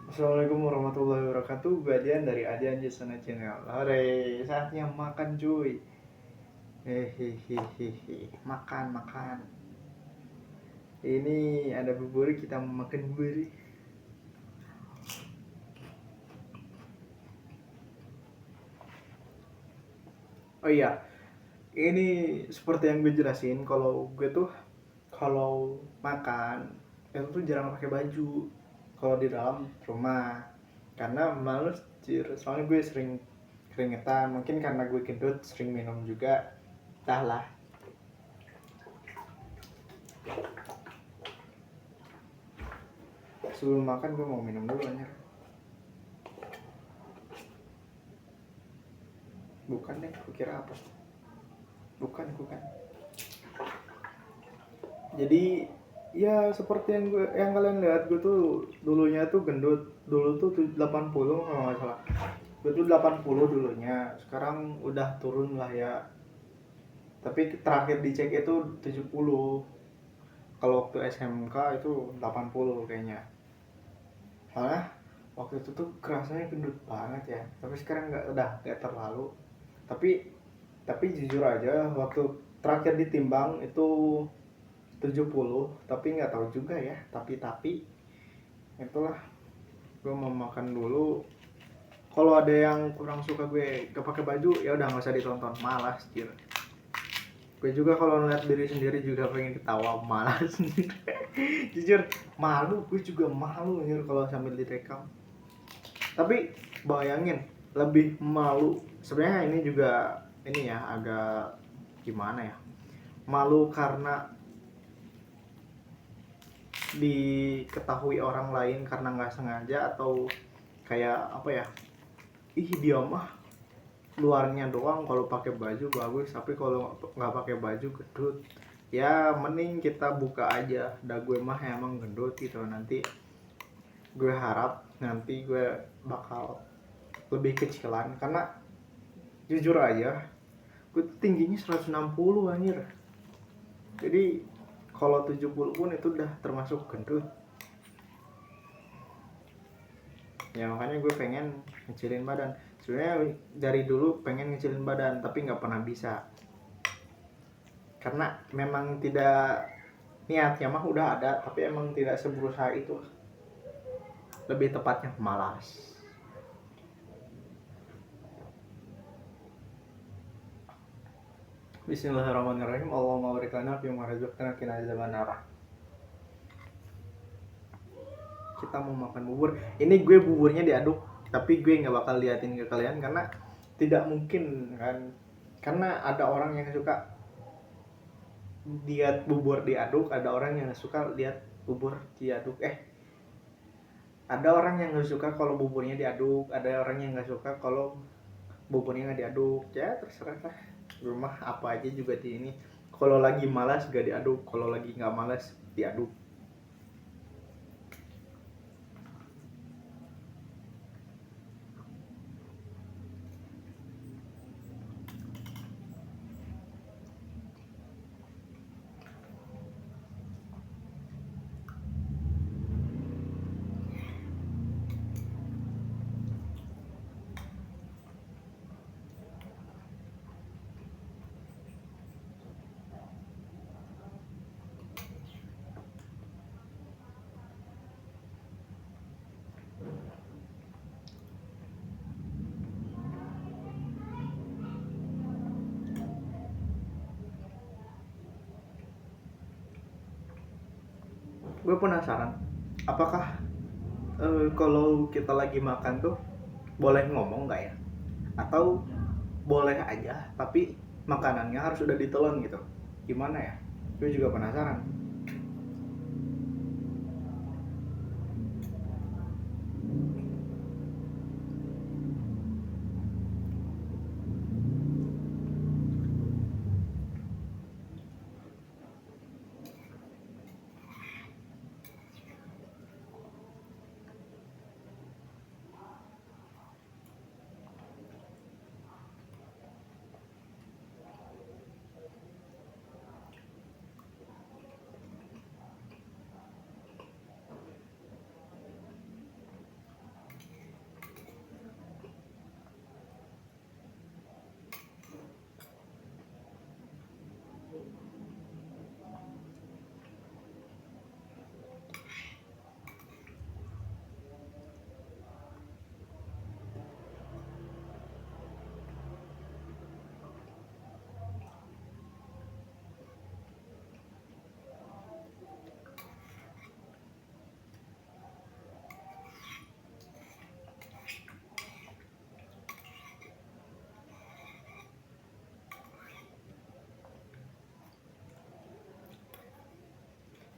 Assalamualaikum warahmatullahi wabarakatuh. Gue Adian dari Adian Jasona Channel. Hore, saatnya makan cuy. Hehehehe, makan makan. Ini ada bubur, kita mau makan bubur. Oh iya, ini seperti yang gue jelasin, kalau gue tuh kalau makan itu tuh jarang pakai baju kalau di dalam rumah karena males cir. Soalnya gue sering keringetan, mungkin karena gue gendut sering minum juga. Dah lah. Sebelum makan gue mau minum dulu anjir. Bukan deh, gue kira apa? Bukan. Jadi ya seperti yang kalian lihat, gue tuh dulunya tuh gendut. Dulu tuh 80 kalau nggak salah. Gue tuh 80 dulunya. Sekarang udah turun lah ya. Tapi terakhir dicek itu 70. Kalau waktu SMK itu 80 kayaknya. Soalnya waktu itu tuh kerasanya gendut banget ya. Tapi sekarang udah terlalu. Tapi jujur aja waktu terakhir ditimbang itu 70, tapi nggak tahu juga ya. Tapi itulah, gue mau makan dulu. Kalau ada yang kurang suka gue gak pakai baju, ya udah nggak usah ditonton, malas gitu. Gue juga kalau ngeliat diri sendiri juga pengen ketawa, malas. Jujur malu, gue juga malu anjir kalau sambil direkam. Tapi bayangin, lebih malu sebenarnya. Ini juga ini ya, agak gimana ya, malu karena diketahui orang lain karena nggak sengaja, atau kayak apa ya, ih dia mah luarnya doang kalau pakai baju bagus, tapi kalau nggak pakai baju gendut. Ya mending kita buka aja, dah gue mah emang gendut gitu. Nanti gue harap nanti gue bakal lebih kecilan, karena jujur aja gue tingginya 160 anjir. Jadi kalau 70 pun itu udah termasuk gendut. Ya makanya gue pengen ngecilin badan. Sebenarnya dari dulu pengen ngecilin badan, tapi nggak pernah bisa karena memang tidak, niatnya mah udah ada, tapi emang tidak seberusaha itu. Lebih tepatnya malas. Bismillahirrahmanirrahim. Allahumma barik lana fi ma razaqtana qina adzabannar. Kita mau makan bubur. Ini gue buburnya diaduk, tapi gue nggak bakal liatin ke kalian karena tidak mungkin kan. Karena ada orang yang suka lihat bubur diaduk, ada orang yang suka lihat bubur diaduk. Ada orang yang nggak suka kalau buburnya diaduk, ada orang yang nggak suka kalau buburnya nggak diaduk. Ya terserah lah. Rumah apa aja juga di ini. Kalau lagi malas gak diaduk, kalau lagi nggak malas diaduk. Gue penasaran, apakah kalau kita lagi makan tuh boleh ngomong nggak ya? Atau boleh aja tapi makanannya harus udah ditelan gitu? Gimana ya? Gue juga penasaran.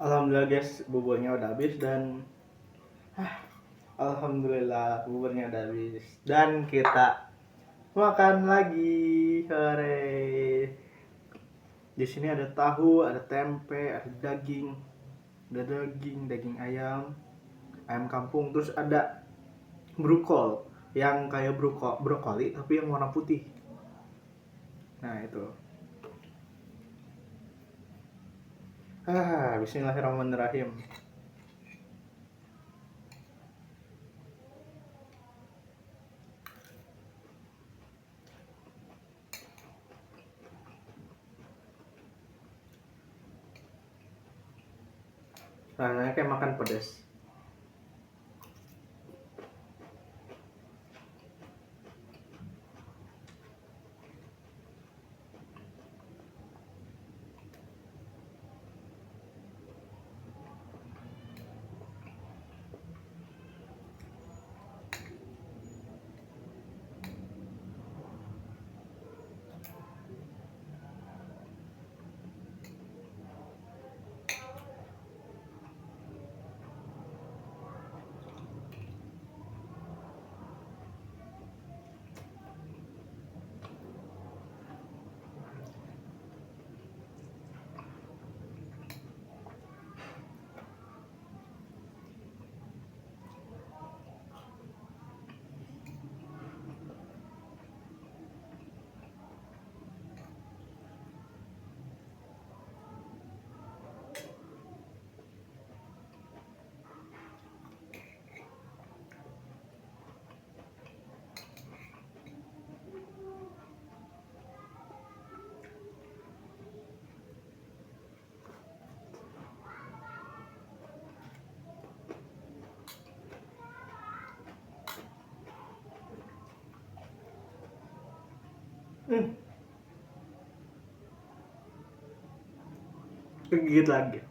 Alhamdulillah guys, buburnya udah habis dan alhamdulillah buburnya udah habis dan kita makan lagi. Hore. Di sini ada tahu, ada tempe, ada daging ayam, ayam kampung, terus ada brokol yang kayak brokoli tapi yang warna putih. Nah, itu. Bismillahirrahmanirrahim. Rasanya kayak makan pedas. Gigit lagi.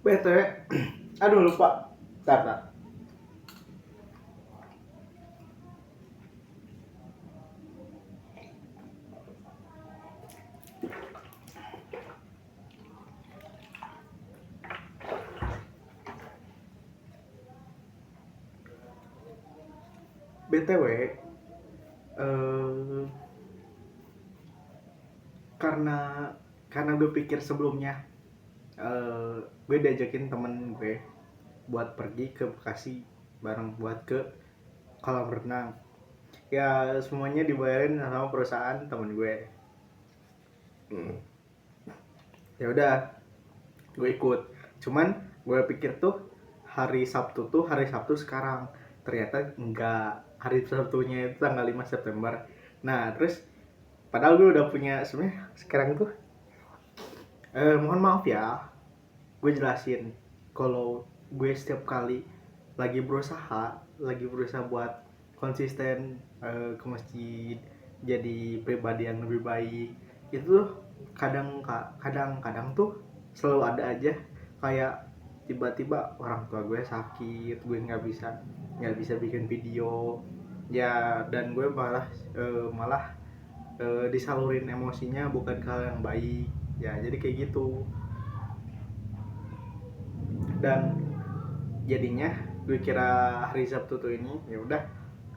BTW, aduh lupa. Tar. BTW, eh, karena gue pikir sebelumnya gue diajakin temen gue buat pergi ke Bekasi bareng buat ke kolam renang. Ya semuanya dibayarin sama perusahaan temen gue. Ya udah, gue ikut. Cuman gue pikir tuh hari Sabtu sekarang. Ternyata enggak, hari Sabtunya itu tanggal 5 September. Nah terus padahal gue udah punya sebenarnya sekarang tuh mohon maaf ya, gue jelasin kalau gue setiap kali lagi berusaha buat konsisten ke masjid, jadi pribadi yang lebih baik, itu tuh kadang tuh selalu ada aja kayak tiba-tiba orang tua gue sakit, gue nggak bisa bikin video ya, dan gue malah disalurin emosinya bukan ke hal yang baik ya, jadi kayak gitu. Dan jadinya gue kira hari Sabtu tuh ini ya udah,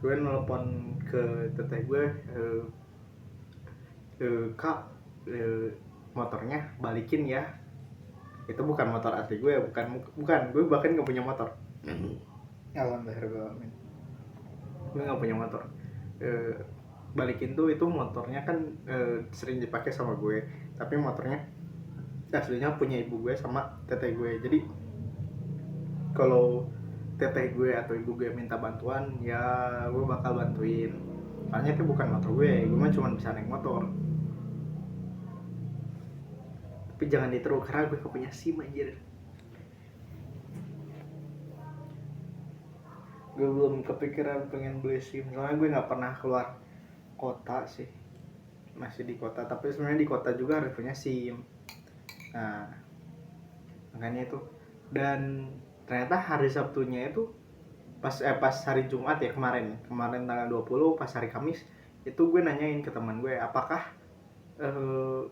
gue nelpon ke teteh gue, kak, motornya balikin ya. Itu bukan motor asli gue, bukan gue bahkan nggak punya motor. Alhamdulillah, gue nggak punya motor. Eh, Balikin tuh, itu motornya kan sering dipakai sama gue, tapi motornya aslinya punya ibu gue sama teteh gue. Jadi kalau teteh gue atau ibu gue minta bantuan ya gue bakal bantuin, soalnya itu bukan motor gue mah cuma bisa naik motor. Tapi jangan diteru karena gue gak punya SIM anjir. Gue belum kepikiran pengen beli SIM soalnya gue gak pernah keluar kota sih, masih di kota, tapi sebenarnya di kota juga harus punya SIM. Nah makanya itu. Dan ternyata hari Sabtunya itu pas hari Jumat ya, kemarin tanggal 20 pas hari Kamis itu gue nanyain ke teman gue apakah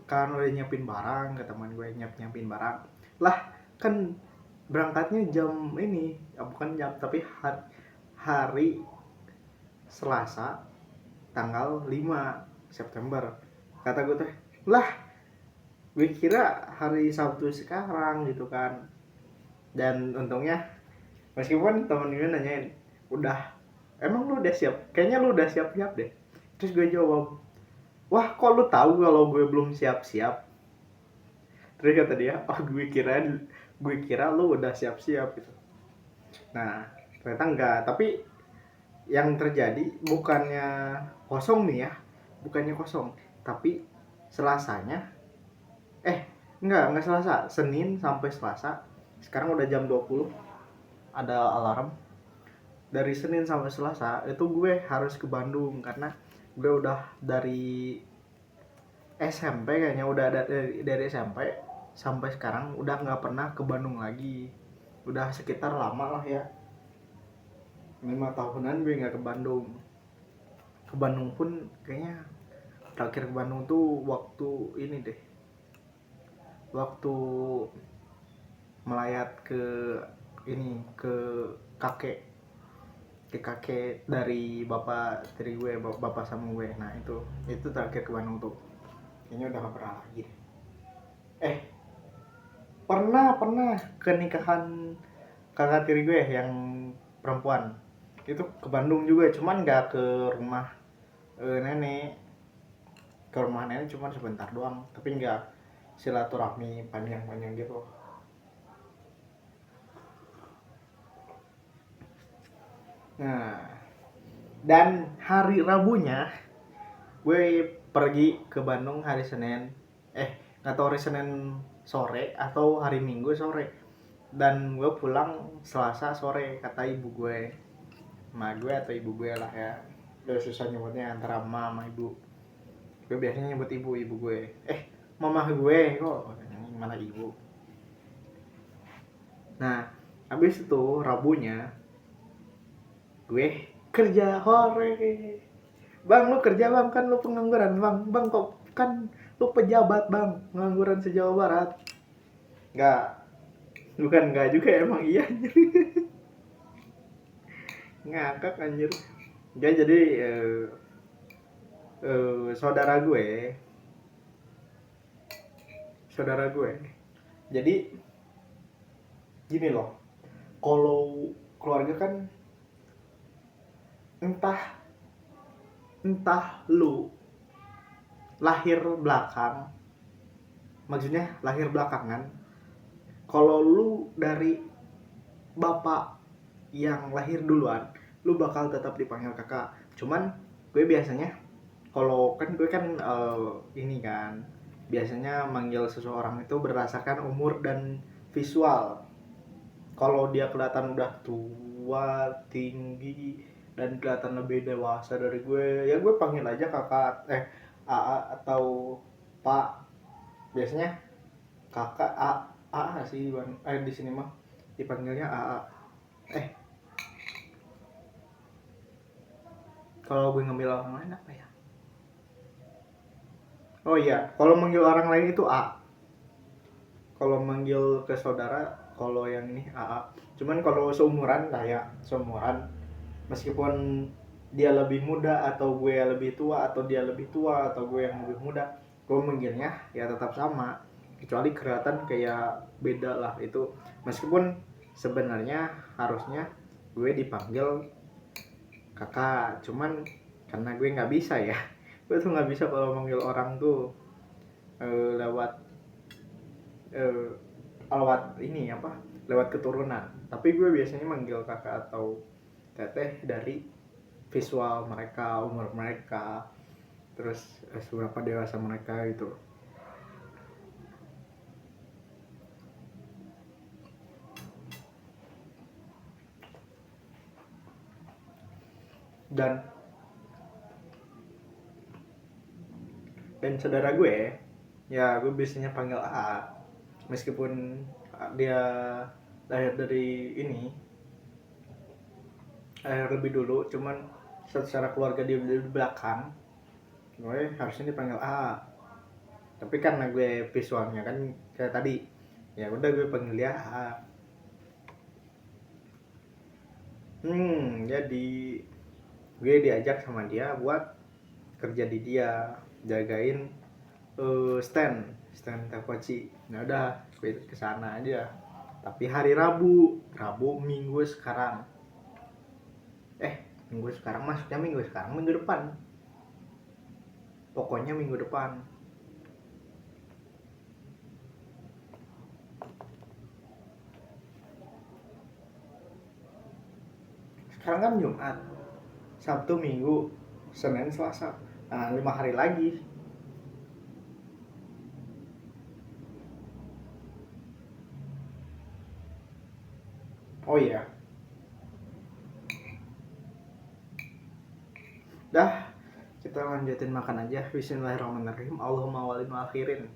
kalian udah nyiapin barang, ke teman gue nyiapin barang lah, kan berangkatnya jam ini ya, bukan jam tapi hari Selasa tanggal 5 September. Kata gue tuh lah, gue kira hari Sabtu sekarang gitu kan. Dan untungnya meskipun temen gue nanyain udah, emang lu udah siap, kayaknya lu udah siap-siap deh. Terus gue jawab, wah kok lu tahu kalau gue belum siap-siap? Terus kata dia, oh gue kira lu udah siap-siap gitu. Nah ternyata enggak, tapi yang terjadi bukannya kosong nih ya, bukannya kosong, tapi Selasanya enggak Selasa, Senin sampai Selasa sekarang udah jam 20 ada alarm. Dari Senin sampai Selasa itu gue harus ke Bandung karena gue udah dari SMP, kayaknya udah dari SMP sampai sekarang udah nggak pernah ke Bandung lagi. Udah sekitar lama lah ya, 5 tahunan gue nggak ke Bandung. Ke Bandung pun kayaknya terakhir ke Bandung tuh waktu ini deh, waktu melayat ke ini, ke kakek dari bapak tiri gue, bapak sama gue. Nah itu terakhir ke Bandung tuh kayaknya udah gak pernah lagi. Pernah ke nikahan kakak tiri gue yang perempuan itu ke Bandung juga, cuman nggak ke rumah nenek. Ke rumah nenek cuman sebentar doang, tapi nggak silaturahmi panjang-panjang gitu. Nah, dan hari Rabunya gue pergi ke Bandung hari Senin, nggak tahu hari Senin sore atau hari Minggu sore, dan gue pulang Selasa sore. Kata ibu gue, ma gue atau ibu gue lah ya, udah susah nyebutnya antara ma sama ibu. Gue biasanya nyebut ibu gue, mama gue kok mana ibu. Nah, habis itu Rabunya gue kerja hore. Bang, lu kerja bang, kan lu pengangguran bang. Bang kok kan lu pejabat bang, pengangguran se-Jawa Barat. Enggak, bukan enggak juga emang iya. Ngakak anjir. Ya jadi saudara gue. Jadi gini loh, kalau keluarga kan entah entah lu lahir belakang, maksudnya lahir belakangan. Kalau lu dari bapak yang lahir duluan, lu bakal tetap dipanggil kakak. Cuman gue biasanya, kalau kan gue kan ini kan biasanya manggil seseorang itu berdasarkan umur dan visual. Kalau dia kelihatan udah tua, tinggi, dan kelihatan lebih dewasa dari gue, ya gue panggil aja kakak, AA atau pak. Biasanya kakak AA sih bang, di sini mah dipanggilnya AA. Kalau gue ngambil orang lain apa ya? Oh iya, kalau manggil orang lain itu A. Kalau manggil ke saudara, kalau yang ini AA. Cuman kalau seumuran lah ya, seumuran. Meskipun dia lebih muda atau gue lebih tua, atau dia lebih tua atau gue yang lebih muda, gue manggilnya ya tetap sama. Kecuali kelihatan kayak beda lah itu. Meskipun sebenarnya harusnya gue dipanggil kakak, cuman karena gue nggak bisa ya. Gue tuh nggak bisa kalau manggil orang tuh lewat eh, ini apa, lewat keturunan. Tapi gue biasanya manggil kakak atau teteh dari visual mereka, umur mereka, terus seberapa dewasa mereka gitu. Dan saudara gue ya gue biasanya panggil AA, meskipun dia lahir dari ini lebih dulu, cuman secara keluarga dia di belakang, gue harusnya dipanggil AA. Tapi karena gue visualnya kan kayak tadi, ya udah gue panggil dia AA. Jadi gue diajak sama dia buat kerja di dia, jagain stand takoci. Nah udah gue kesana aja, tapi hari Rabu minggu sekarang, minggu sekarang, maksudnya minggu sekarang, minggu depan, pokoknya minggu depan. Sekarang kan Jumat, Sabtu, Minggu, Senin, Selasa, 5 hari lagi. Oh iya, dah, kita lanjutin makan aja. Bismillahirrahmanirrahim. Allahumma walin wa akhirin.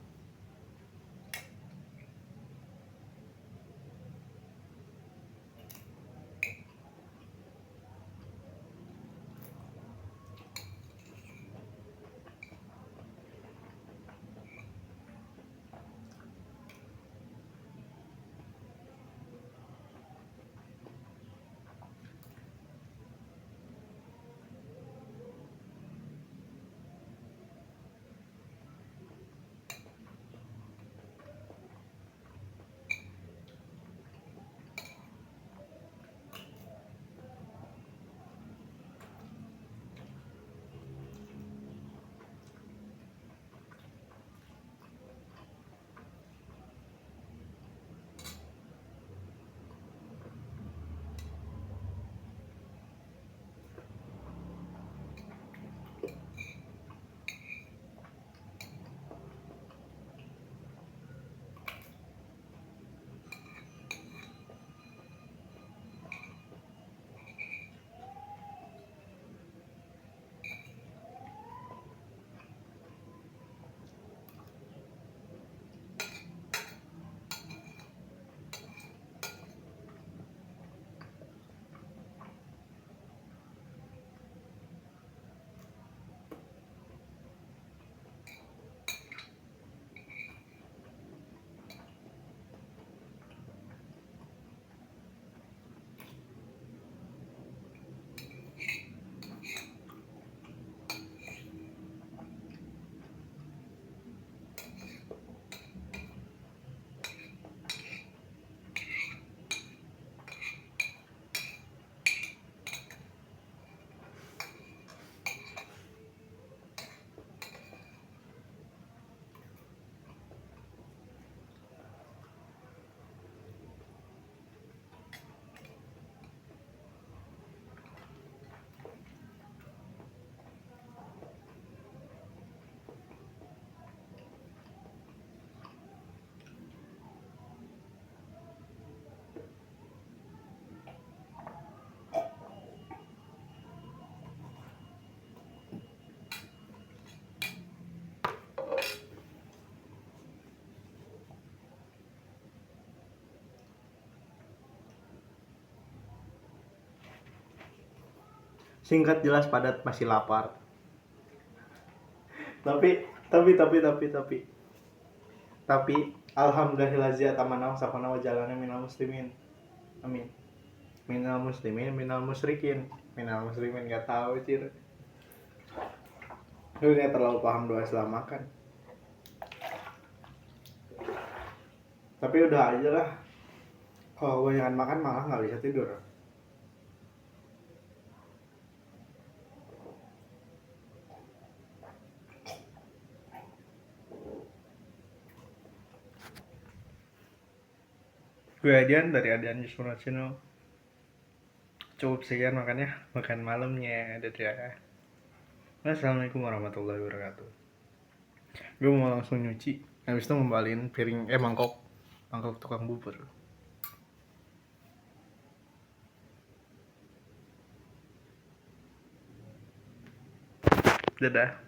Singkat, jelas, padat, masih lapar. Tapi alhamdulillahilladzi atamana wa safana wa jalana minal muslimin. Amin. Minal muslimin, minal musyrikin. Minal muslimin enggak tahu, Cir. Lu enggak terlalu paham doa Islam makan. Tapi udah aja lah. Kalau gue jangan makan malah nggak bisa tidur. Gue Adian dari Adian Yusuf Channel. Cukup sekian makannya, makan malamnya. Dadah. Assalamualaikum warahmatullahi wabarakatuh. Gue mau langsung nyuci, habis itu ngembaliin piring mangkok tukang bubur. Dadah.